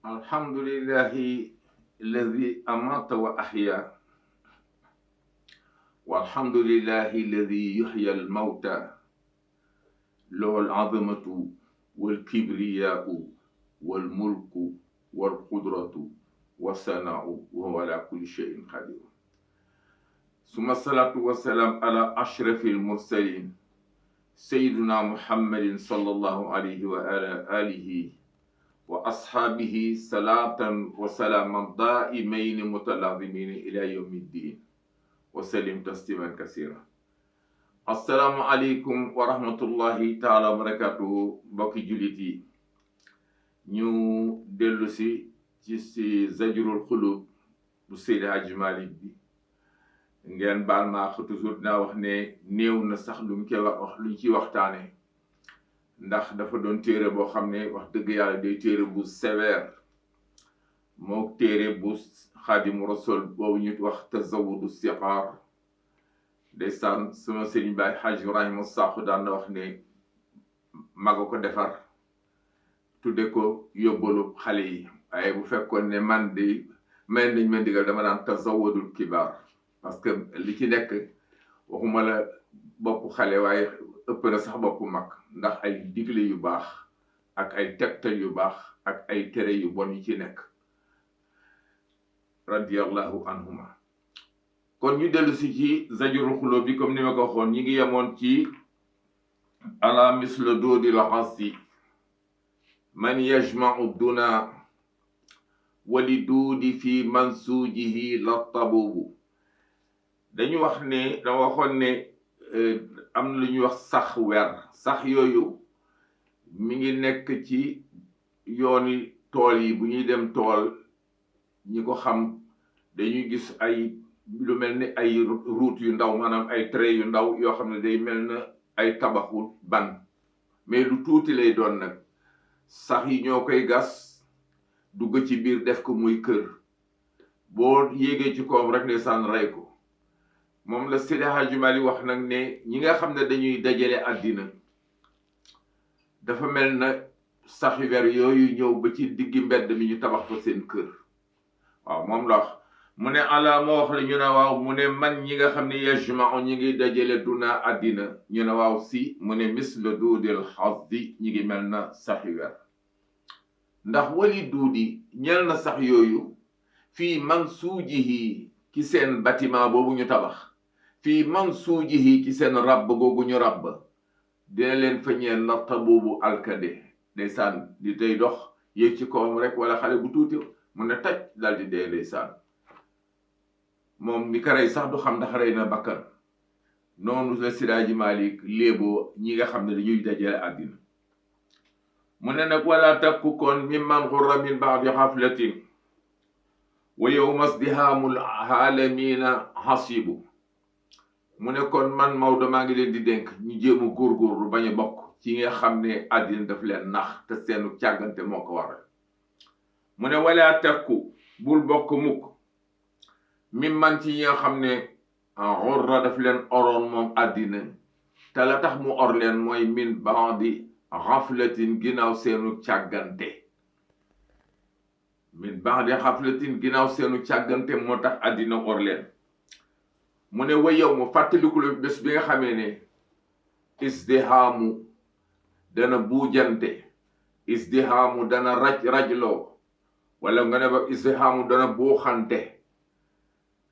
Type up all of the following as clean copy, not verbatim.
الحمد لله الذي أمات وأحيا والحمد لله الذي يحيي الموتى له العظمة والكبرياء والملك والقدرة والثناء وهو على كل شيء قدير ثم الصلاة والسلام على أشرف المرسلين سيدنا محمد صلى الله عليه وعلى آله وأصحابه صلاة وسلاما دائمين متلازمين إلى يوم الدين وسلم تسليما كثيرا السلام عليكم ورحمة الله تعالى وبركاته بوكي جوليتي ñu dellu ci Zajrul Qulub bu Seydi Hadji Malick bi ngeen baal maa ko toujours dinaa wax ne néew na sax luñ ci waxtaane ndax dafa doon téere boo xam ne wax dëgg yàlla day téere bu sévère moo téere bu Xaadimu Rasul boobu ñu wax Tazawudu Siqaar ndeysaan sama sëriñ baay Hajj Ibrahima Sakho daan na wax ne maga ko defar tudde ko yóbbalu xale yi waaye bu fekkoon ne man di may nañ ma ndigal dama naan Tazawudul Kibaar parce que li ci nekk waxuma la boppu xale waaye ëpp na sax boppu mag ndax ay digle yu baax ak ay tegtal yu baax ak ay tere yu bon yi ci nekk radiyallahu anhuma kon ñu dellu si ci Zajrul Qulub bi comme ni ma ko waxoon ñi ngi yemoon ci ala misle doodi la xasi man yajmau duna wali duudi fi mansuujihi la tabubu dañu wax ne dama waxoon ne am na lu ñuy wax sax weer sax yooyu mi ngi nekk ci yooni tool yi bu ñuy dem tool ñi ko xam dañuy gis ay lu mel ni ay route yu ndaw maanaam ay trait yu ndaw yoo xam ne day mel na ay tabaxu ban mais lu tuuti lay doon nag sax yi ñoo koy gas dugg ci biir def ko muy kër boo yéegee ci koom rek ne saan rey ko moom la Seydi Hadji Malick wax nag ne ñi nga xam ne dañuy dajale àddina dafa mel na saxi weer yooyu ñëw ba ci diggi mbedd mi ñu tabax fa seen kër waaw moom la wax mu ne ala moo wax la ñu ne waaw mu ne man ñi nga xam ne yajma'u ñi ngi dajale duna àddina ñu ne waaw si mu ne misla duudil xasdi ñi ngi mel na saxi weer ndax wali duudi ñel na sax yooyu fii mansuujihi ci seen bâtiment boobu ñu tabax fii mansuujihi ci seen rabb googu ñu rabb dina leen fa ñeel narta boobu alkade ndeysaan di tey dox yéeg ci kawam rek wala xale bu tuuti mu ne taj dal di dee ndeysaan moom mi ka rey sax du xam ndax rey na bakkan noonu la Seydi Hadji Malick léeboo ñi nga xam ne dañuy dajale àddina mu ne nag wala takku kon mimman xurra min baadi xaflatin wa yawma sdihaamul aalamiina hasibu mu ne kon man Maodo maa ngi leen di dénk ñu jéem a góorgóorlu bañ a bokk ci nga xam ne àddina daf leen nax te seenu càggante moo ko waral mu ne wala takku bul bokk mukk mimman ci ñi nga xam ne xurra daf leen oroon moom àddina te la tax mu or leen mooy min baadi xaflatin ginnaaw seenu càggante min baadi xaflatin ginnaaw seenu càggante moo tax àddina or leen mu ne wa yow mu fàttaliku la bés bi nga xamee ne isdihaamu dana buujante isdihaamu dana rajloo wala nga ne ba isdihaamu dana buuxante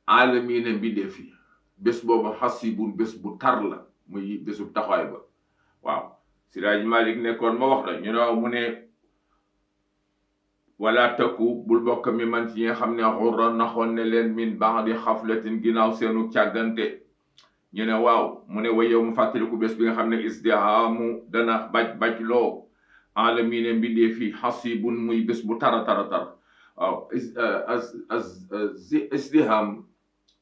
aalamiina mbindeef yi bés boobu xasibun bés bu tar la muy bésu taxawaay ba waaw Seydi Hadji Malick nekkoon ma wax la ñu ne waaw mu ne wala takku bul bokk mi man ci ñi nga xam ne xurra naxoon ne leen min baadi xaflatin ginnaaw seenu càggante ñu ne waaw mu ne wa yow mu fàttaliku bés bi nga xam ne isdihaamu dana baj loo aalamiina mbindee fi xasibun muy bés bu tara waaw isdihaam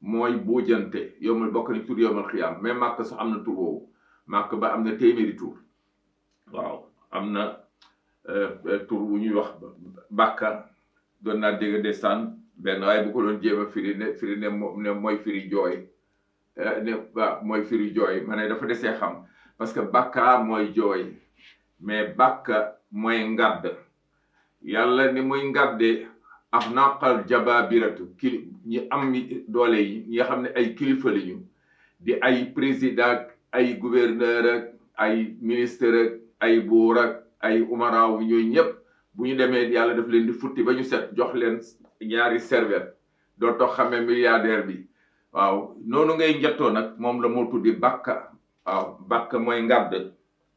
mooy buujante yowmal bokk ni tur yowmal xiyaam mais màkk sax am na tur woowu màkk ba am na téeméeri tur waaw am na tur wu ñuy wax bàkka doon naa dégg ndeysaan benn waaye bu ko doon jéem a firi ne mooy firi jooy mooy firi jooy ma ne dafa desee xam parce que bàkka mooy jooy mais bàkka mooy ngadd yàlla ni muy ngàdde ak naqal jababiratu ñi am doole yi ñi nga xam ne ay kilifa lañu di ay président ak ay gouverneur ak ay ministre ak ay buur ak ay umaraaw ñooyu ñëpp bu ñu demee yàlla daf leen di futti ba ñu set jox leen ñaari serviette dootoo xamee milliardaire bi waaw noonu ngay njettoo nag moom la moo tuddi bàkka waaw bàkka mooy ngàdd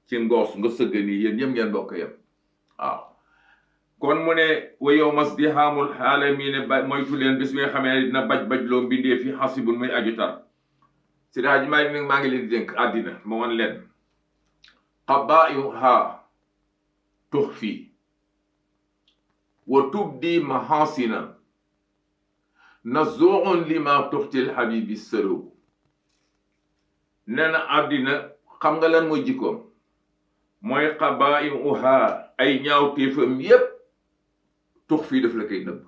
ci ngoos nga sëgg nii yéen ñëpp ngeen bokk yem waaw kon mu ne wa yow mas di xaamul aalamiine ba moytu leen bis bi nga xamee ne dina baj loo mbindee fi xasibun muy aju tar si daa ji maa ngi leen di dénk àddina ma wan leen qabaa'iha tuxfi wa tubdi mahasina nazuun lima tuxtil habibi sëro nee na àddina xam nga lan mooy jikkoom mooy qabaa'iha ay ñaawteefam yépp tux fii daf la koy nëbb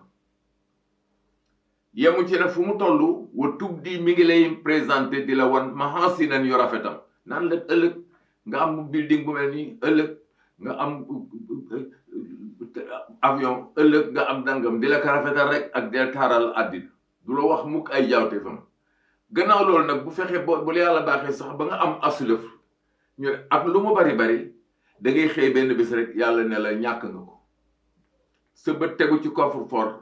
yemu ci ne fu mu toll wa tubdi mi ngi lay présenté di la wan mahasinan yu rafetam naan la ëllëg nga am building bu mel nii ëllëg nga am avion ëllëg nga am dangam di la ko rafetal rek ak del taaral àddina du la wax mukk ay jaawteefam gannaaw loolu nag bu fexee bu la yàlla baaxee sax ba nga am asulëf ñu ne ak lu mu bari da ngay xëy benn bés rek yàlla ne la ñàkk nga ko sa bët tegu ci coffre-fort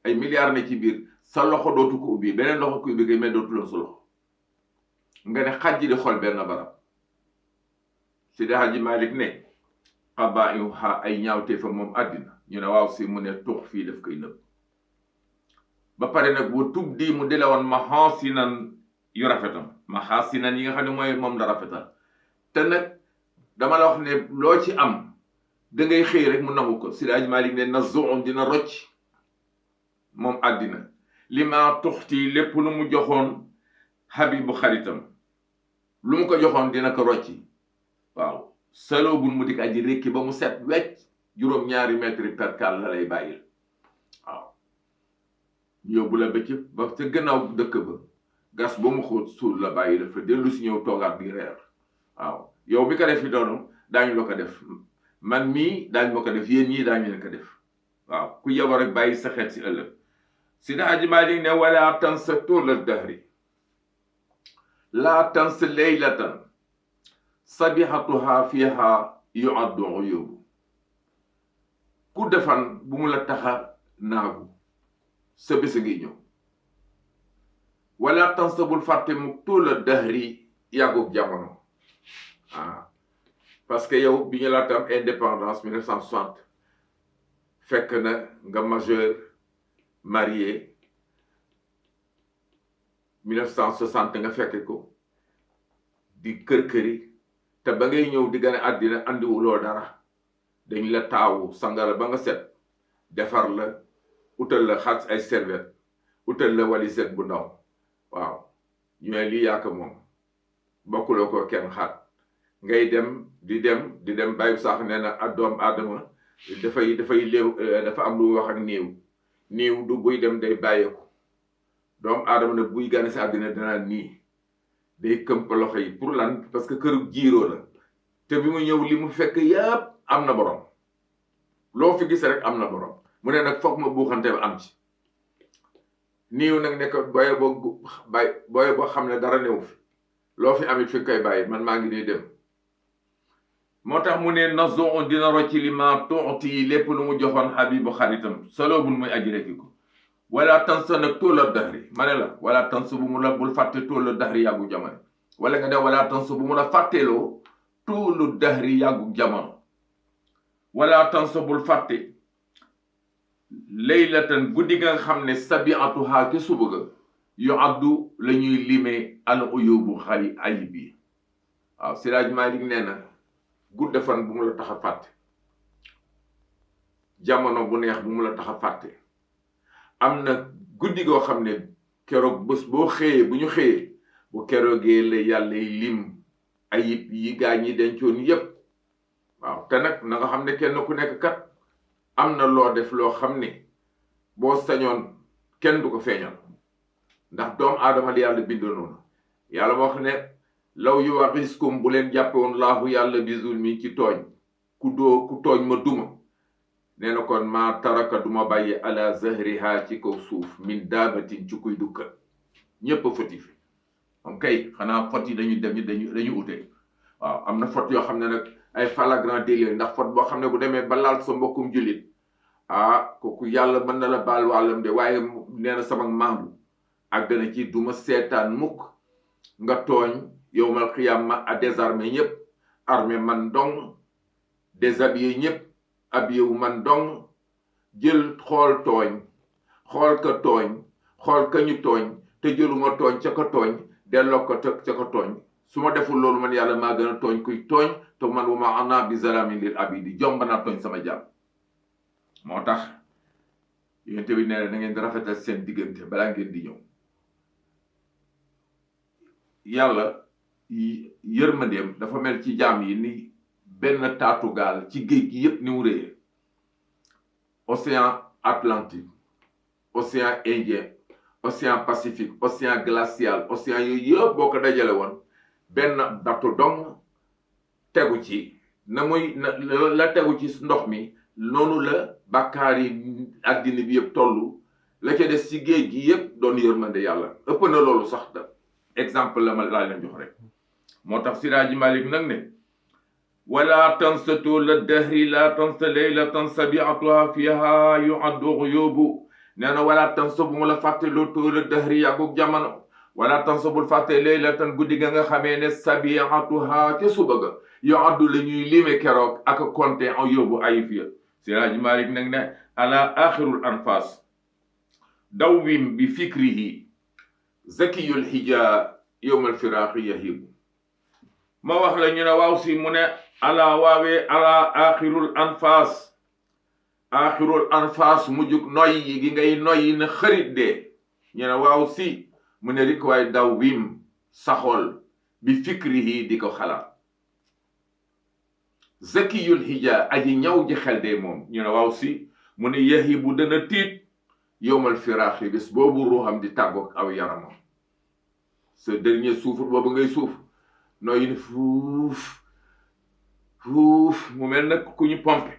ay milliards ne ci biir sa loxo dootu ko ubbi beneen loxo ko ubbi kay mais dootu la sa loxo nga ne xaj di xool benn barab Seydi Hadji Malick ne qabaa'iha ay ñaawteefam moom àddina ñu ne waaw si mu ne tux fii daf koy nëbb ba pare nag wa tubdi mu di la woon mahasinan yu rafetam mahasinan yi nga xam ne mooy moom la rafetal te nag dama la wax ne loo ci am da ngay xëy rek mu nangu ko Seydi Hadji Malick ne nazuun dina rocc moom àddina li ma tuxti lépp lu mu joxoon habibu xaritam lu mu ko joxoon dina ko rocci waaw salo bul mu dik aji rékki ba mu set wecc juróom-ñaari mètre perkal la lay bàyyil waaw yóbbu la ba ci ba ca gannaaw dëkk ba gas ba mu xóot suul la bàyyi dafa dellu si ñëw toogaat di reer waaw yow bi ko def fi doonu daañu la ko def man mii daañu ma ko def yéen ñii daañu leen ko def waaw ku yabar rek bàyyi sa xeet si ëllëg Seydi Hadji Malick ne wala tansa tuula dahri laa tansa leylatan sabihatuha fiha yuaddu uyubu ku defan bu mu la taxa naagu sa bés a ngi ñëw wala tansa bul fàtte mu tuula dahri yàggug jamono parce que yow bi ñu laata am indépendance 1960 fekk na nga majeur marié 1960 nga fekk ko di kër-këri te ba ngay ñëw di gane àddina andiwuloo dara dañ la taawu sangala ba nga set defar la utal la xat ay serviette utal la walisette bu ndaw waaw ñu ne lii yaaka moom bokkuloo ko kenn xaat ngay dem di dem bàyyi sax nee na doom aadama dafay léew dafa am lu wax ak néew du buy dem day bàyyeeku doom aadama nag buy gane si àddina danaa nii day këmp loxo yi pour lan parce que këru jiiroo la te bi mu ñëw li mu fekk yëpp am na borom loo fi gis rek am na borom mu ne nag foog ma buuxante ba am ci néew nag nekk booye boo xam ne dara néew fi loo fi amit fi nga koy bàyyi man maa ngi nii dem moo tax mu ne nazoon dina rocci li ma tuuti lépp lu mu joxoon habibu xaritam solo bul muy aji rekki ko wala tansa nag tóola dahri ma ne la wala tansa bu mu la bul fàtte tóola dahri yàggu jamono wala nga ne wala tansa bu mu la fàtteeloo tóolu dahri yàggu jamono wala tansa bul fàtte laylatan guddi nga xam ne sabiatuha ke suba ga yu addu la ñuy limee al uyubu xay ayib yi waaw Seydi Hadji Malick nee na gudde fan bu mu la tax a fàtte jamono bu neex bu mu la tax a fàtte am na guddi goo xam ne keroog bés boo xëyee bu ñu xëyee bu keroogee la yàlla lim ayib yi gaa ñi dencoon yépp waaw te nag na nga xam ne kenn ku nekk kat am na loo def loo xam ne boo sañoon kenn du ko feeñal ndax doomu aadama li yàlla bindoo noonu yàlla moo xam ne law yu waxiskum bu leen jàppe woon laahu yàlla bi zulmi ci tooñ ku tooñ ma duma nee na kon maa taraka duma bàyyi ala zahriha ci kaw suuf min daabatin ci kuy dukka ñépp a foti fi am kay xanaa fot yi dañu ute waaw am na fot yoo xam ne nag ay flagrant délit ndax fot boo xam ne bu demee ba laal sa mbokkum jullit kooku yàlla mën na la baal wàllam de waaye nee na sama maandu ak dana ci duma seetaan mukk nga tooñ yowmal xiyaama a désarmé ñëpp armé man dong déshabillé ñëpp habillé wu man dong jël xool tooñ xool ka tooñ xool ka ñu tooñ te jëluma tooñ ca ko tooñ delloo ko ca ko tooñ su ma deful loolu man yàlla maa gën a tooñ kuy tooñ te man wa ma ana bi zalamin lil abidi jomb naa tooñ sama jàmm moo tax yéen tamit nee na ngeen di rafetal seen diggante balaa ngeen di ñëw yàlla yërmandeem dafa mel ci jaam yi ni benn taatu gaal ci géej gi yépp ni mu réyee océan Atlantique océan Indien océan Pacifique océan glacial océan yooyu yëpp boo ko dajale woon benn bateau dong tegu ci la tegu ci ndox mi noonu la bàkkaar yi àddina bi yëpp tollu la ca des ci géej gi yëpp doon yërmande yàlla ëpp na loolu sax da exemple la ma laa leen jox rek moo tax Siraaji Malik nag ne wala tansatu la dahri la tansa laylatan sabiatuha fiha yuaddu xuyubu nee na wala tansa bu mu la fàtte lu tóola dahri yàggug jamono wala tansa bul fàtte laylatan guddi ga nga xamee ne sabiatuha ca suba ga yuaddu la ñuy lime keroog ak compté en yóbbu ay fiya Siraaji Malik nag ne ala axirul anfas dawwim bi fikrihi zakiyul hija yowmal firaqi yahibu ma wax la ñu ne waaw si mu ne ala waawee ala axirul anfas mujjug noy yi gi ngay noyyi na xarit dee ñu ne waaw si mu ne rik waay dawwim saxool bi fikrihi di ko xalaat zakiyul hija aji ñaw ji xel de moom ñu ne waaw si mu ne yahibu dana tiit yowmal firaaxi bis boobu ruuxam di tàggoog aw yaramam ce dernier souffle boobu ngay suuf nooyi ne fuuf mu mel nag ku ñu pompe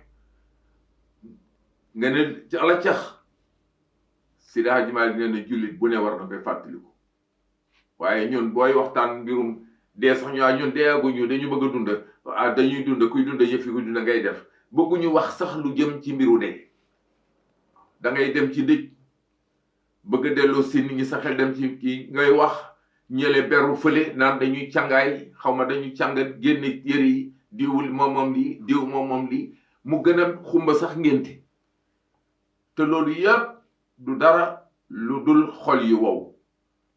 nga ne ca la cax Seydi Hadji Malick nee na jullit bu ne war na koy fàttaliku waaye ñun booy waxtaan mbirum dee sax ñu ñun deeaguñu dañu bëgg a dund dañuy dund kuy dund yëf yi ku dund ngay def bëgguñu wax sax lu jëm ci mbiru dee da ngay dem ci dëj bëgg a delloo si nit ñi sa xel dem ci kii ngay wax ñële beru fële naan dañuy càngaay xaw ma dañuy càngat génne yëre yi diwul moom lii diw moom lii mu gën a xumba sax ngénte te loolu yëpp du dara lu dul xol yu wow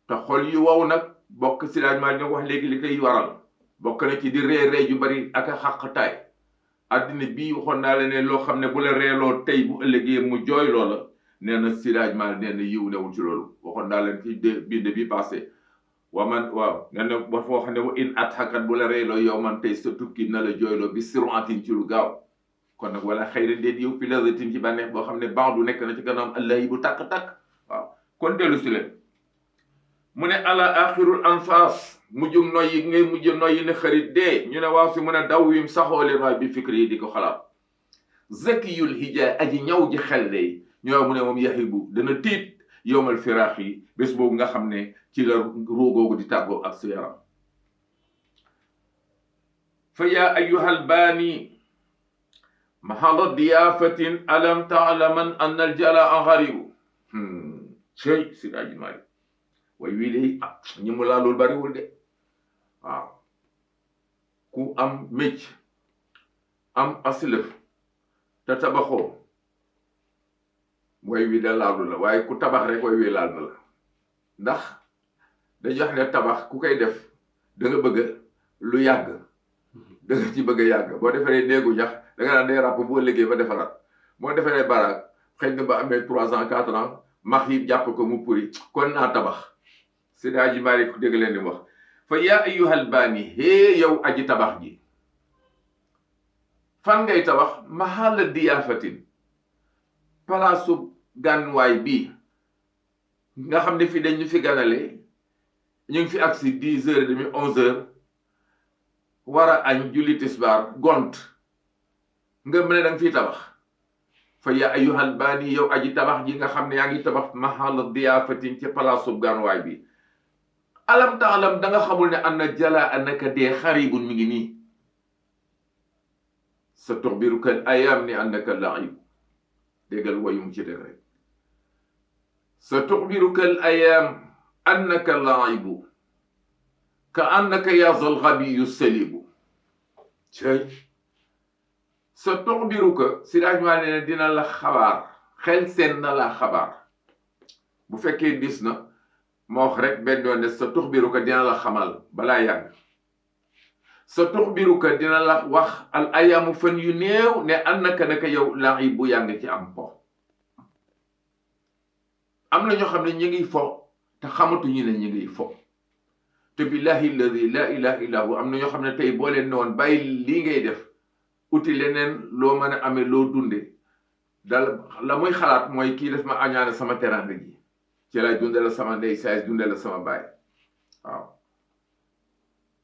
te xol yu wow nag bokk si laaj maa ñoo wax léegi li koy waral bokk na ci di ree ju bari ak a xàqtaay àddina bii waxoon naa la ne loo xam ne bu la reeloo tey bu ëllëgee mu jooy loola nee na Siraj Mal nee na yiw newul ci loolu waxoon naa leen ci bind bi passé waaw nee na ba foo xam ne wa in at xakat bu la reeloo yow man tey sa tukki na la jooyloo bi siruatin ci lu gaaw kon nag wala xëyra déet yow fi lazatin ci bànneex boo xam ne bandu nekk na ci kanam allah yi bu tàkk-tàkk waaw kon dellu si leen mu ne ala axirul anfas mujjug noyyi ngay mujj noyyi ne xarit dee ñu ne waaw si mu ne daw wim saxoo leen waay bi fikri yi di ko xalaat zakiyul hija aji ñaw ji xel day ñoo mu ne moom yahibu dana tiit yowmal firaax yi bés boobu nga xam ne ci la ruugoogu di tàggoo ak sa yaram fa yaa ayyuhal baani mahala diyaafatin alam taalaman an al jalaa xaribu cey si daaji maari way wii de ñi mu laalul bariwul de waaw ku am mécc am aslëf te tabaxoo way wi da laalu la waaye ku tabax rek way wi laal na la ndax dañu wax ne tabax ku koy def da nga bëgg lu yàgg da nga ci bëgg a yàgg boo defee néegu ñax da nga naan day ràpp boo liggéey ba defaraat moo defee baraag xëy na ba amee 3 ans 4 ans max yi jàpp ko mu puri kon naa tabax Seydi Hadji Malick dégg leen di wax fa yaa ayyuhal baani hee yow aji tabax ji fan ngay tabax mahala diyaafatin palaasu gànnuwaay bii nga xam ne fii dañu fi ganale ñu ngi fi agsi 10h30 11h war a añ julli tisbaar gont nga mën ne danga fiy tabax fa ya ayyuhal baani yow aji tabax ji nga xam ne yaa ngi tabax mahal diyaafatin ci palaasu ganwaay bi alam taalam da nga xamul ne anna jala annaka dee xaribun mi ngi nii sa tuxbiruka al ayam ni annaka laib déggal wayum ci def rek sa tuxbiruka al ayam annaka laibu ka annaka yazal gabiyu salibu cey sa tuxbiruka si daaj maa ne dina la xabaar xel seen na la xabaar bu fekkee dis na ma wax rek benn yoon ne sa tuxbiruka dina la xamal balaa yàgg sa tuxbiruka dina la wax al ayamu fan yu néew ne annaka naka yow laibu yaa ngi ci am po am na ñoo xam ne ñu ngi fo te xamatuñu ne ñu ngi fo te billahi alladi la ilaha illa hu am na ñoo xam ne tey boo leen ne woon bàyyi lii ngay def uti leneen loo mën a amee loo dunde dal la muy xalaat mooy kii def ma añaane sama teraanga ji ci lay dunde la sama ndey saay dunde la sama baay waaw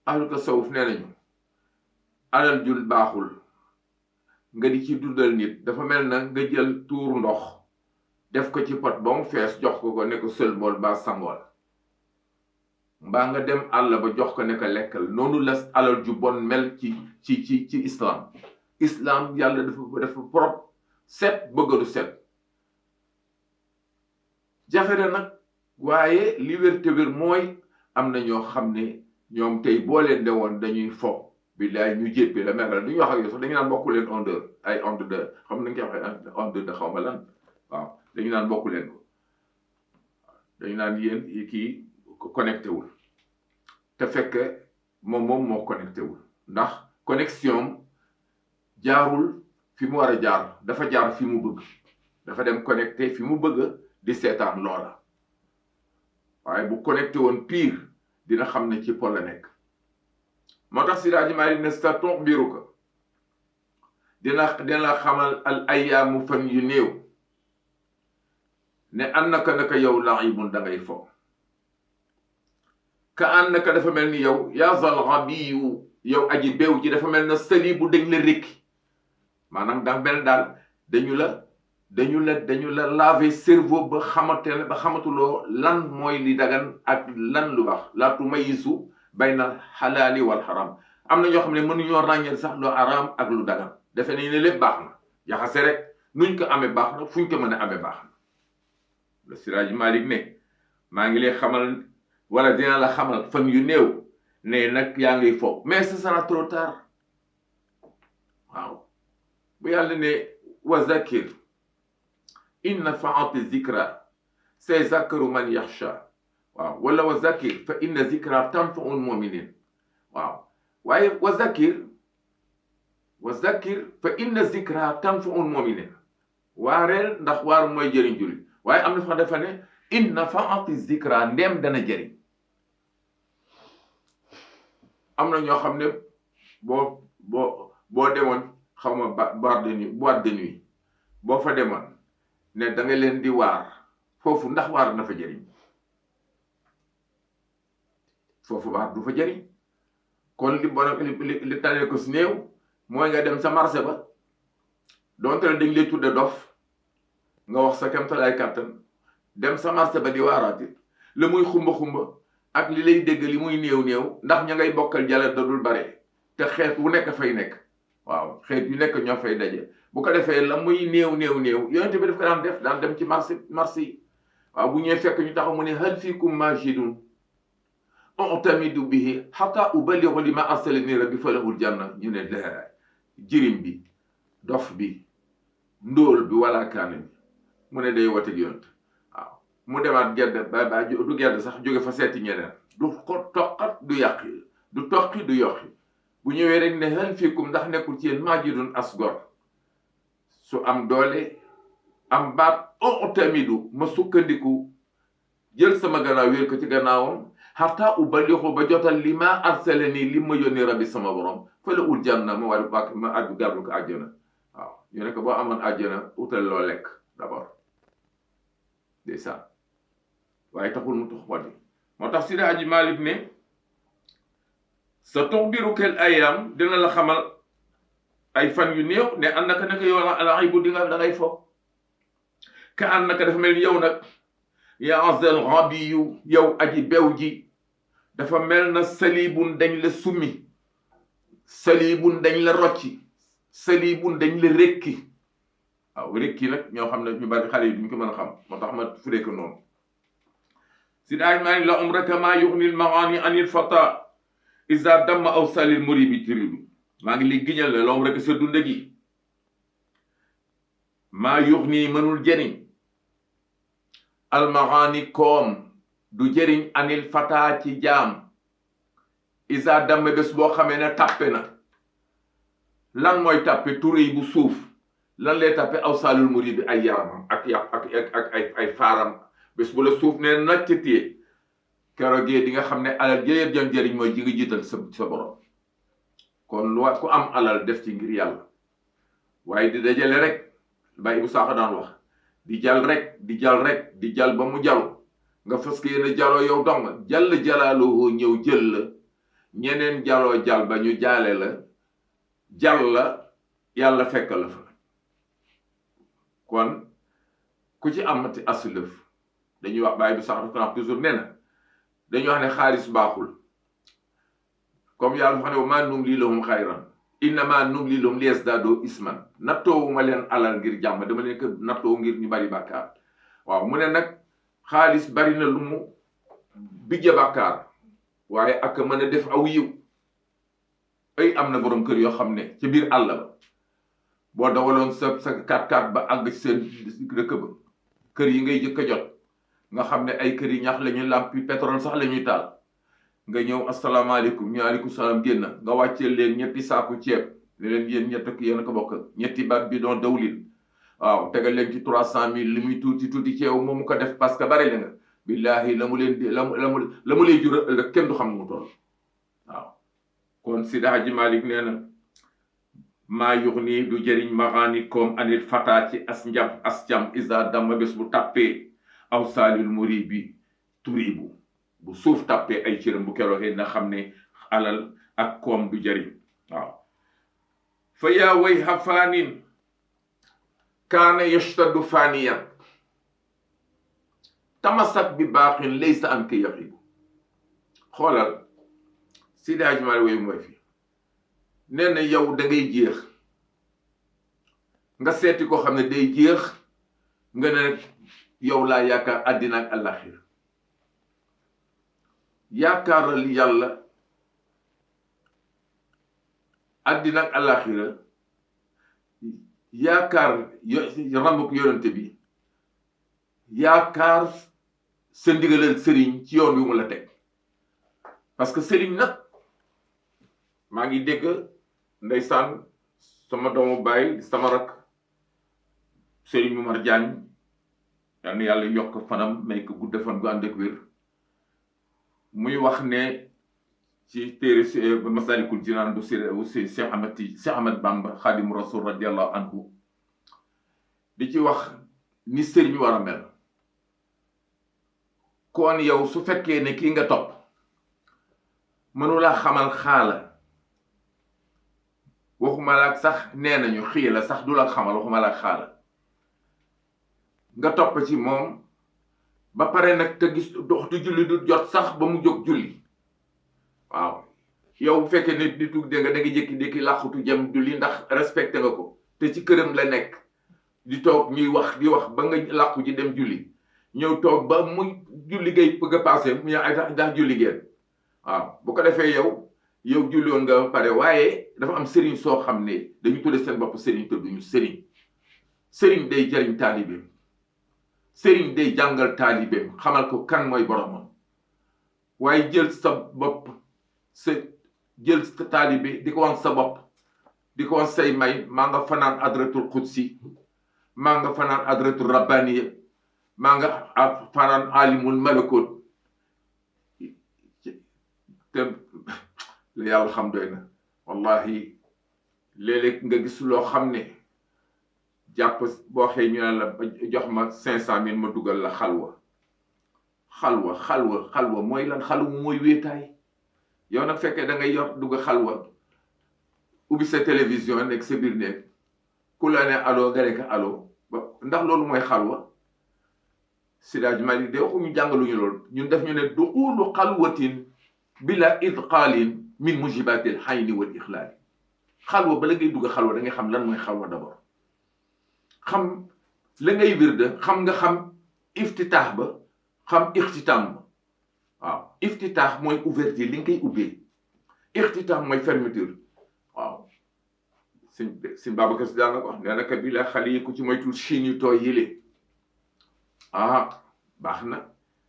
ahlu tasawuf nee nañu alal jul baaxul nga di ci dundal nit dafa mel na nga jël tuur ndox def ko ci pot ba mu fees jox ko ne ko sëlmool ba sangool mbaa nga dem àll ba jox ko ne ko lekkal noonu la alal ju bon mel ci islam yàlla dafa propre set bëggalu set jafe na nag waaye li wér te wér mooy am na ñoo xam ne ñoom tey boo leen de woon dañuy fo billaay ñu jéppi la meral du ñu wax ak yow sax dañu naan bokku leen ondeur ay onde de xam nañ koy waxee onde de xaw ma lan waaw dañu naan bokku leen ko dañu naan yéen kii connecté wul te fekk moom moo connecté wul ndax connexion jaarul fi mu war a jaar dafa jaar fi mu bëgg dafa dem connecté fi mu bëgg di seetaan loola waaye bu connecté woon pire dina xam ne ci pol la nekk moo tax si Seydi Maalik ne sa tuxbiruka dina xamal al ayaamu fan yu néew ne annaka naka yow laibun da ngay fo ka annaka dafa mel ni yow yaa zal gabiyu yow aji beew ji dafa mel na sali bu dañ la rékki maanaam dafa mel daal dañu la laver cerveau ba xamatuloo lan mooy li dagan ak lan lu baax laa tumayisu bayna xalaali wal xaram am na ñoo xam ne mënuñoo ràññeel sax lu araam ak lu dagan defe nañ ne lépp baax na yaxase rek nuñ ko amee baax na fuñ ko mën a amee baax na le Siraaji Malik ne maa ngi lay xamal wala dina la xamal fan yu néew ne nag yaa ngi fo mais ce sera trop tard waaw bu yàlla ne wa zakir in nafaati zikra say zakaru man yaxsha waaw wala wa zakir fa inna zikra tanfau lmuminin waaw waaye wa zakir fa inna zikra tanfau lmuminin waareel ndax waar mooy jëriñ julli waaye am na fa dafa ne in nafaati zikra ndeem dana jëriñ am na ñoo xam ne boo demoon xaw ma boîte de nuit boo fa demoon ne da nga leen di waar foofu ndax waar na fa jëriñ foofu waar du fa jëriñ kon li tane ko si néew mooy nga dem sa marché ba donte ne dañ lay tudde dof nga wax sa kemtalaay kàttan dem sa marché ba di waaraati la muy xumba ak li lay dégg li muy néew ndax ña ngay bokkal jàlla dadul bare te xeet wu nekk fay nekk waaw xeet yu nekk ñoo fay daje bu ko defee la muy néew yonent bi daf ko daan dem ci marché yi waaw bu ñëwee fekk ñu taxaw mu ne hal fiikum majidun utamidu bihi hatta uballighu lima arsalani rabbi falahul janna ñu ne la jirim bi dof bi ndóol bi wala kaana bi mu ne day wote yonent waaw mu demaat gedd ba du gedd sax jóge fa seeti ñeneen du ko toqat du yàqi du toqi du yoqi bu ñëwee rek ne hal fiikum ndax nekkul ci yéen majidun asgor su am doole am baat utamidu ma sukkandiku jël sama gannaaw wéer ko ci gannaawam hatta uballighu ba jotal li ma arsalani li ma yónni rabbi sama borom fa la ul janna ma wàllu bàkk ma àgg gàddu ko àjjana waaw ñu ne ko boo amoon àjjana utal loo lekk d'abord ndeysaan waaye taxul mu tux wati moo tax Seydi Hadji Malick ne sa tuxbiruka ayam dina la xamal ay fan yu néew ne annaka naka yow laibu da ngay fo ka annaka dafa mel ni yow nag ya azal rabiyu yow aji bew ji dafa mel na salibun dañ la summi salibun dañ la rocci salibun dañ la rekki waaw rekki nag ñoo xam ne ñu bari xale yi duñ ko mën a xam moo tax ma firee ko noonu si daaj maa ngi la umraka maa yuxnil maani anil fata isa damma aw salil muribi tiribi maa ngi li giñal la umraka sa dund gi maa yuxni mënul jëriñ almaani koom du jëriñ anil fata ci jaam isa damme bés boo xamee ne tàppe na lan mooy tàppe turéy bu suuf lan lay tàppe aw salul muribi ay yaramam ak yàpp ak ay faaram bés bu la suuf ne naccatee keroogee di nga xam ne alal jëyeer jan jëriñ mooy ji nga jiital sa borom kon lu ku am alal def ci ngir yàlla waaye di dajale rek Baye bu saaxa daan wax di jal rek di jal rek di jal ba mu jalu nga fas yéene jaloo yow dong jall jalaaloo ñëw jël la ñeneen jaloo jal ba ñu jaale la jal la yàlla fekk la fa kon ku ci amati asulëf dañuy wax Baye bu saaxa dafa toujours nee na dañuy wax ne xaalis baaxul comme yàlla dafa ne maa numli lahum xayran innama numli lahum liyazdadu isman nattoowuma leen alal ngir jàmm dama leen ko nattoo ngir ñu bari bàkkaar waaw mu ne nag xaalis bari na lu mu bijje bàkkaar waaye ak mën a def aw yiw ay am na borom kër yoo xam ne ci biir àll ba boo dawaloon sa 4x4 ba àgg ci seen dëkk ba kër yi ngay jëkk a jot nga xam ne ay kër yi ñax la ñuy làmpi pétrole sax la ñuy taal nga ñëw asalaamaaleykum ñaaleykum salaam génn nga wàccee leen ñetti saaku ceeb ne leen yéen ñett ak yéen a ko bokk ñetti baat bi doon dawlin waaw tegal leen ci 300,000 li muy tuuti tuuti ceew moomu ko def parce que bari la nga billaahi la mu leen di la mu lay jura ëllëg kenn du xam mu toll waaw kon Seydi Hadji Malick nee na maa yux nii du jëriñ maxaani koom anil fata ci as njam as cam isa dama bés bu tàppee aw saalil muri bi turi bu suuf tàppee ay cëram bu keroogee na xam ne alal ak koom du jëriñ waaw fa yaa way xafaanin kaana yashtaddu faaniyan tamasak bi baaxin laysa an ki yaxibu xoolal Seydi Hadji Malick way mooy fi nee na yow da ngay jeex nga seeti ko xam ne day jeex nga ne yow laa yaakaar àddina ak àllaxira yaakaaral yàlla àddina ak àllaxira yaakaar rambuk yonente bi yaakaar sa ndigalal sëriñ ci yoon wi mu la teg parce que sëriñ nag maa ngi dégg ndeysaan sama doomu baay sama rak sëriñ Momar Diagne yal na yàlla yokk fanam may ko gudd fan gu ànd ak wér muy wax ne ci téere Masaalikul Jinaan bu Cheikh Ahmad Bamba Xaadimu Rasuul radiyallahu anhu di ci wax ni sëriñ war a mel kon yow su fekkee ne kii nga topp mënulaa xamal xaala waxuma la sax nee nañu xii la sax du la xamal waxuma la xaala nga topp ci moom ba pare nag te gis doxtu julli du jot sax ba mu jóg julli waaw yow bu fekkee ne nitu dégg nga da nga jékki-jékki làqutu jëm julli ndax respecté nga ko te ci këram la nekk di toog ñuy wax di wax ba nga làqu ji dem julli ñëw toog ba muy julli ngay bëgg a passé mu ñëw ay ndax julli ngeen waaw bu ko defee yow julli woon nga pare waaye dafa am sëriñ soo xam ne dañu tudde seen bopp sëriñ te duñu sëriñ day jariñ taalibeem sëriñ day jàngal taalibeem xamal ko kan mooy boromam waaye jël sa bopp jël sa taalibe di ko wan sa bopp di ko wan say may maa nga fanaan adratul qudsi maa nga fanaan adratul rabbaniya maa nga fanaan alimul malakut te la yàlla xam doy na wallahi léeg-léeg nga gis loo xam ne jàpp boo xëy ñu ne la jox ma 500,000 ma dugal la xalwa mooy lan xalwa mooy wéetaay yow nag fekkee da ngay yor dugg xalwa ubbi sa télévision nekk sa biir nekk ku la ne allo nga ne ko allo ndax loolu mooy xalwa Siraaj Malik de waxuñu jàngaluñu lool ñun def ñu ne duxulu xalwatin bila idqaalin min mujibatil xayni wal ixlaali. xalwa bala ngay dugg xalwa da ngay xam lan mooy xalwa d'abord xam la ngay wirde xam nga xam iftitaax ba xam ixtitaam ba. waaw iftitaax mooy ouverture li nga koy ubbee, ixtitaam mooy fermeture. waaw sëñ Babacar Si daan na ko wax nee na ka bi la xale yi ku ci moytul Chine yu tooy yile baax na.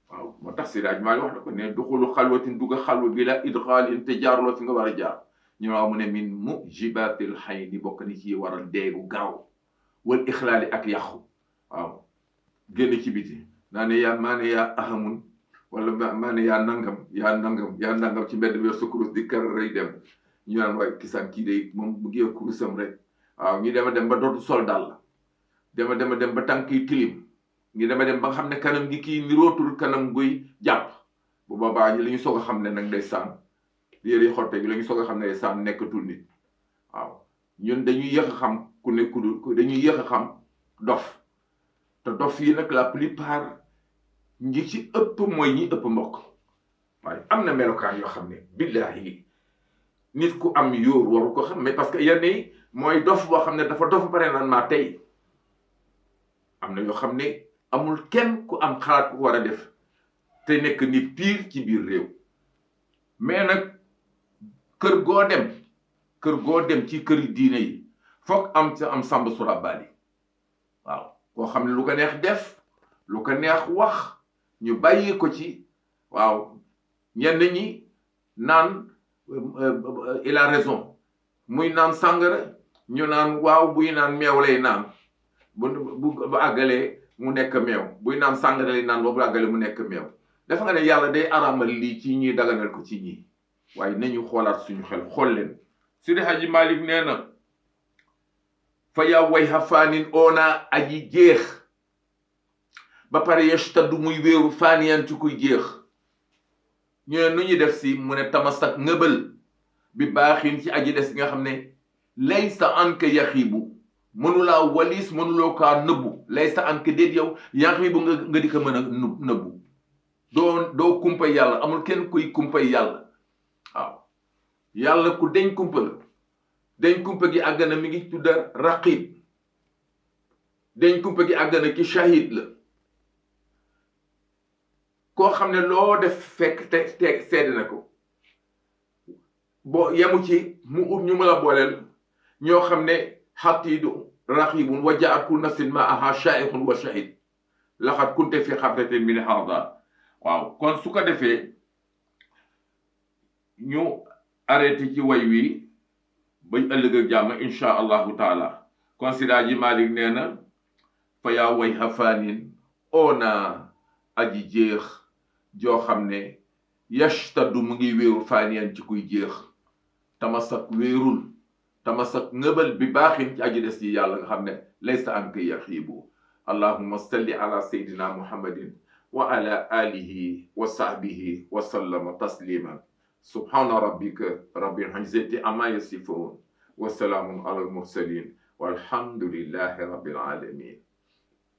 waaw moo tax Siraaj Maalik wax na ko ne duxulu xalwatin dugg xalwa bi la idxaalin te jaarloo fi nga war a jaar. ñu waaw mu ne min mujibatil xayni bokk ni ci waral deegu gaaw wal ixlaali ak yàqu. waaw génn ci biti naa ne yaa ahamun wala maa ne yaa nangam ci mbedd bi sa kurus di kër rëy dem ñu naan waaye kisaan kii day moom bu ngi kurusam rek. waaw ñu dema dem ba dootu sol dal la dem ba tànk yi tilim ñu dema dem ba nga xam ne kanam gi kii nirootul kanam guy jàpp. bu boobaa la ñu soog a xam ne nag day sànn yére yi xotte gi la ñu soog a xam ne day sànn nekkatul nit. waaw ñun dañuy yéex a xam ku nekkul dañuy yéex a xam dof te dof yi nag la plupart ñi ci ëpp mooy ñi ëpp mbokk. waaye am na melokaan yoo xam ne billahi nit ku am yóor waru ko xam mais parce que yenn yi mooy dof boo xam ne dafa dof pare naan maa tey. am na yoo xam ne amul kenn ku am xalaat ku war a def te nekk nit pire ci biir réew. mais nag kër goo dem ci këri diine yi foog am Samba Surabali. waaw koo xam ne lu ko neex def lu ko neex wax ñu bàyyi ko ci. waaw ñenn ñi naan il a raison muy naan sàngara ñu naan waaw buy naan meew lay naan bu àggalee mu nekk meew buy naan sàngara lay naan bu àggalee mu nekk meew. dafa nga ne yàlla day araamal lii ci ñii daganal ko ci ñii. waaye nañu xoolaat suñu xel xool leen. Seydi Hadji Malick nee na fa yaa way ha faanin oona aji jeex ba pare yastaddu muy wéeru faaniyan ci kuy jeex. ñu ne nu ñuy def si mu ne tamasak ngëbal bi baaxin ci aji des nga xam ne laysa anka yaxiibu mënulaa walis mënuloo kaa nëbbu. laysa anka déet yow yaxiibu nga di ko mën a nëbbu. doo kumpay yàlla, amul kenn kuy kumpay yàlla. waaw yàlla ku deñ kumpa la. deñ kumpa gi àgg na mi ngi tudda raqib. deñ kumpa gi àgg na ki shahid la. koo xam ne loo def fekk te seede na ko. boo yemu ci mu ut ñu ma la booleel ñoo xam ne xatiidu raqibun wa jaat kul nafsin ma aha shaikhun wa shahid laxat kunte fi xabratin min hada. waaw kon su ko defee ñu arrêté ci way wi bañ ëllëg ak jàmm insha allahu taala. kon Seydi Hadji Malick nee na fa yaa way xafaanin oona aji jeex joo xam ne yashtaddu mu ngi wéeru faaniyan ci kuy jeex. tamasak wéerul tamasak ngëbal bi baaxin ci aji des yi yàlla nga xam ne laysa anka yaxiibu. allahumma salli ala sayyidina muhammadin wa ala alihi wa sahbihi wa sallama tasliman. subhana rabbika rabbil izzati amma yasifun wa salaamun ala al mursalin walhamdulillahi rabbil alamin.